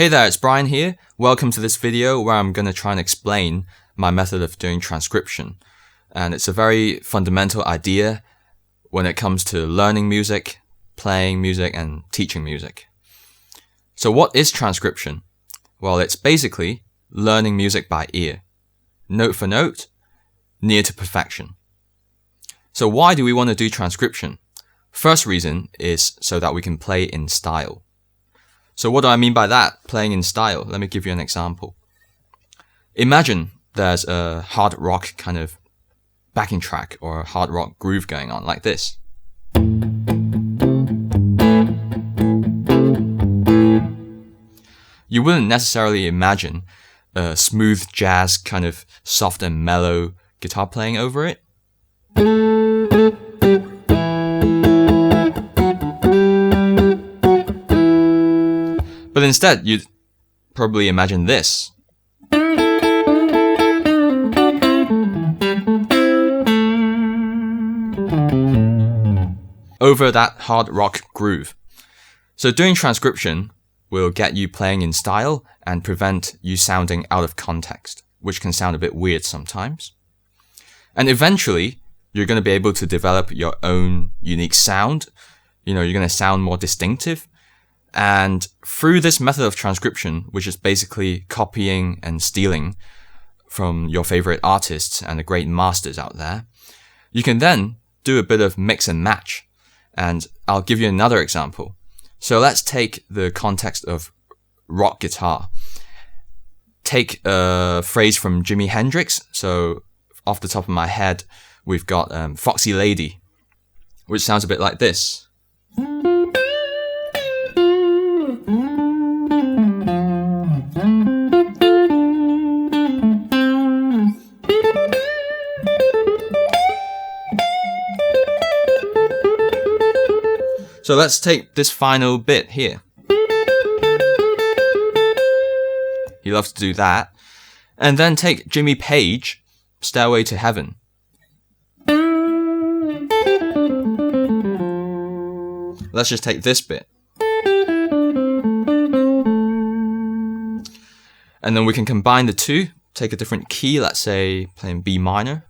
Hey there, it's Bryan here. Welcome to this video where I'm going to try and explain my method of doing transcription. And it's a very fundamental idea when it comes to learning music, playing music, and teaching music. So what is transcription? Well, it's basically learning music by ear, note for note, near to perfection. So why do we want to do transcription? First reason is so that we can play in style. So what do I mean by that, playing in style? Let me give you an example. Imagine there's a hard rock kind of backing track or a hard rock groove going on like this. You wouldn't necessarily imagine a smooth jazz kind of soft and mellow guitar playing over it. But instead, you'd probably imagine this. Over that hard rock groove. So doing transcription will get you playing in style and prevent you sounding out of context, which can sound a bit weird sometimes. And eventually, you're going to be able to develop your own unique sound. You're going to sound more distinctive. And through this method of transcription, which is basically copying and stealing from your favorite artists and the great masters out there, you can then do a bit of mix and match. And I'll give you another example. So let's take the context of rock guitar. Take a phrase from Jimi Hendrix. So off the top of my head, we've got Foxy Lady, which sounds a bit like this. So let's take this final bit here. He loves to do that. And then take Jimmy Page, Stairway to Heaven. Let's just take this bit. And then we can combine the two, take a different key, let's say playing B minor.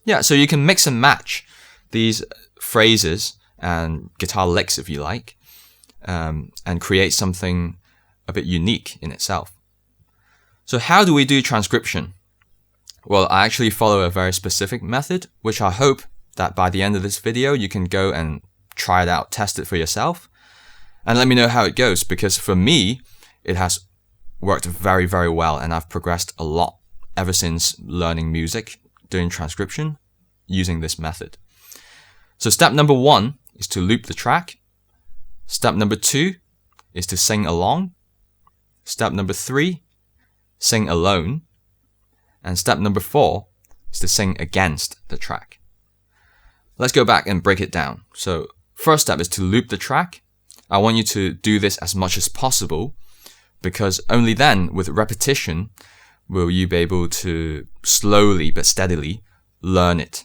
Yeah, so you can mix and match these phrases and guitar licks, if you like, and create something a bit unique in itself. So how do we do transcription? Well, I actually follow a very specific method, which I hope that by the end of this video, you can go and try it out, test it for yourself, and let me know how it goes, because for me, it has worked very, very well, and I've progressed a lot ever since learning music, doing transcription using this method. So step number 1 is to loop the track. Step number 2 is to sing along. Step number 3, sing alone. And step number 4 is to sing against the track. Let's go back and break it down. So first step is to loop the track. I want you to do this as much as possible, because only then, with repetition, will you be able to slowly but steadily learn it.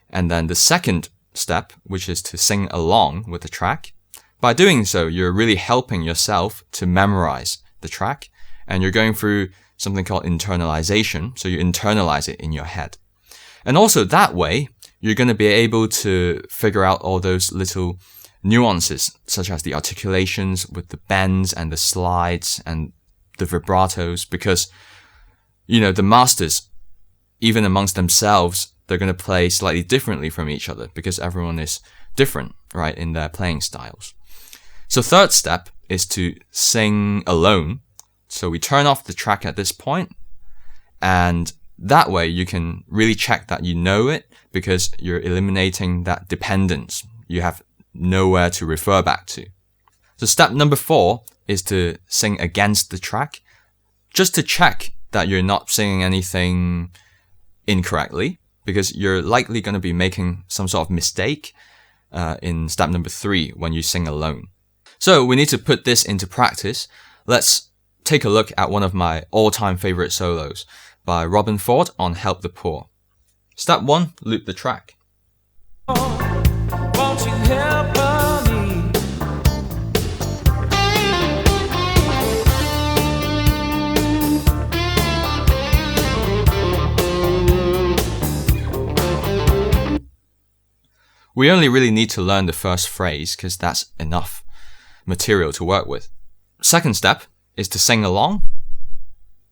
And then the second step, which is to sing along with the track. By doing so, you're really helping yourself to memorize the track, and you're going through something called internalization, so you internalize it in your head. And also that way, you're going to be able to figure out all those little nuances, such as the articulations with the bends and the slides and the vibratos, because the masters, even amongst themselves, they're going to play slightly differently from each other because everyone is different, right, in their playing styles. So third step is to sing alone. So we turn off the track at this point, and that way you can really check that you know it, because you're eliminating that dependence. You have nowhere to refer back to. So step number 4 is to sing against the track, just to check that you're not singing anything incorrectly, because you're likely going to be making some sort of mistake in step number 3 when you sing alone. So we need to put this into practice. Let's take a look at one of my all-time favorite solos by Robin Ford on Help the Poor. Step 1, loop the track. Won't you help me? We only really need to learn the first phrase because that's enough material to work with. Second step is to sing along.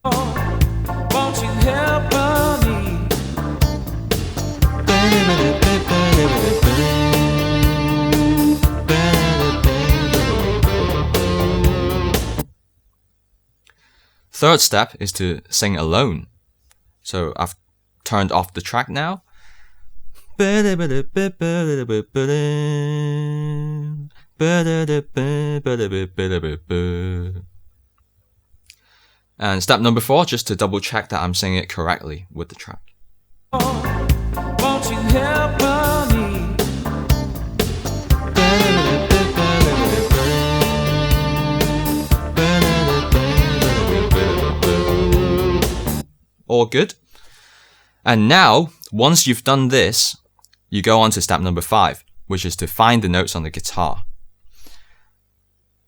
Won't you help me? Third step is to sing alone. So I've turned off the track now. And step number 4, just to double check that I'm singing it correctly with the track. Won't you help me? All good? And now, once you've done this, you go on to step number 5, which is to find the notes on the guitar.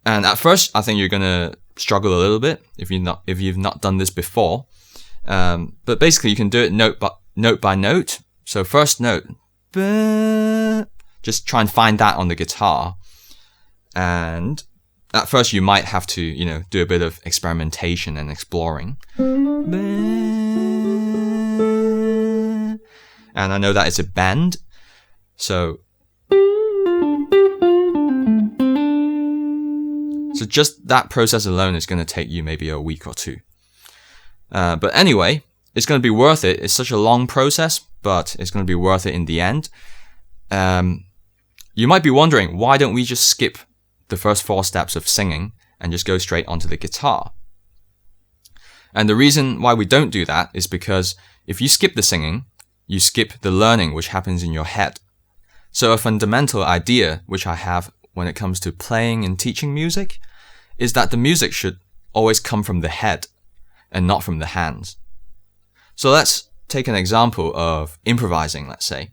And at first, I think you're gonna struggle a little bit if you've not done this before. But basically, you can do it note by note. So first note, just try and find that on the guitar. And at first, you might have to, do a bit of experimentation and exploring. And I know that it's a bend, so just that process alone is going to take you maybe a week or 2. But anyway, it's going to be worth it. It's such a long process, but it's going to be worth it in the end. You might be wondering, why don't we just skip the first 4 steps of singing and just go straight onto the guitar? And the reason why we don't do that is because if you skip the singing, you skip the learning which happens in your head. So a fundamental idea which I have when it comes to playing and teaching music is that the music should always come from the head and not from the hands. So let's take an example of improvising, let's say.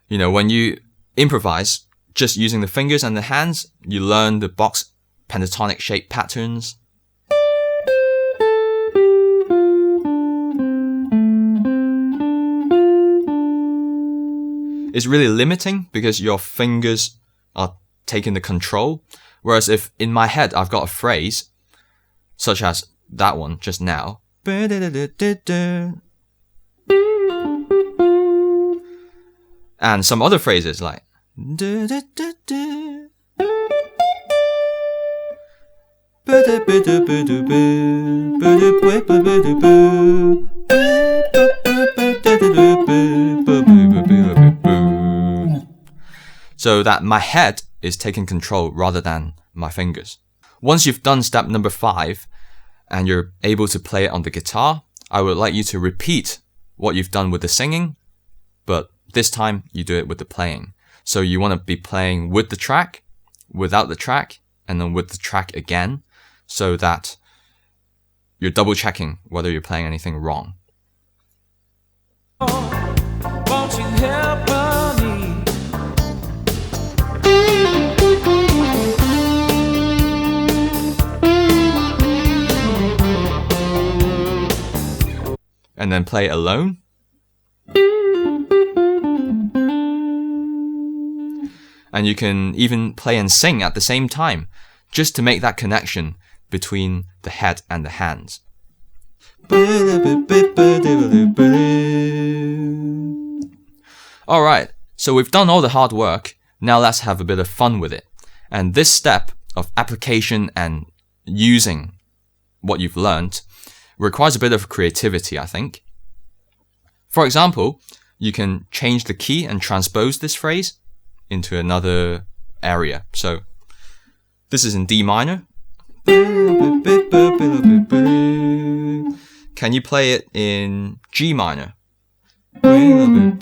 When you improvise just using the fingers and the hands, you learn the box pentatonic shape patterns. It's really limiting because your fingers are taking the control. Whereas if in my head I've got a phrase, such as that one just now, and some other phrases like so that my head is taking control rather than my fingers. Once you've done step number 5 and you're able to play it on the guitar, I would like you to repeat what you've done with the singing, but this time you do it with the playing. So you want to be playing with the track, without the track, and then with the track again, so that you're double checking whether you're playing anything wrong. Won't you help me? And then play alone. And you can even play and sing at the same time, just to make that connection between the head and the hands. Alright, so we've done all the hard work, now let's have a bit of fun with it. And this step of application and using what you've learned requires a bit of creativity, I think. For example, you can change the key and transpose this phrase into another area. So this is in D minor. Can you play it in G minor? Can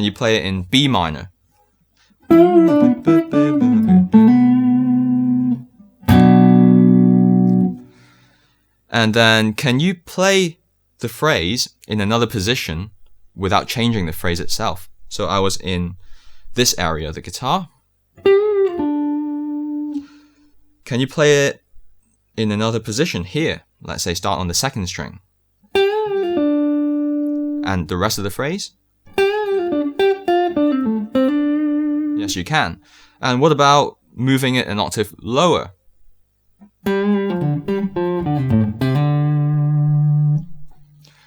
you play it in B minor? And then can you play the phrase in another position without changing the phrase itself? So I was in this area of the guitar. Can you play it in another position here? Let's say start on the second string. And the rest of the phrase? Yes, you can. And what about moving it an octave lower?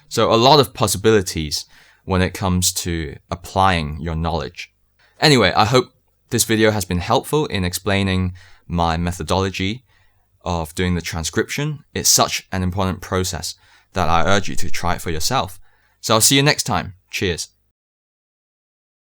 So a lot of possibilities when it comes to applying your knowledge. Anyway, I hope this video has been helpful in explaining my methodology of doing the transcription. It's such an important process that I urge you to try it for yourself. So I'll see you next time. Cheers.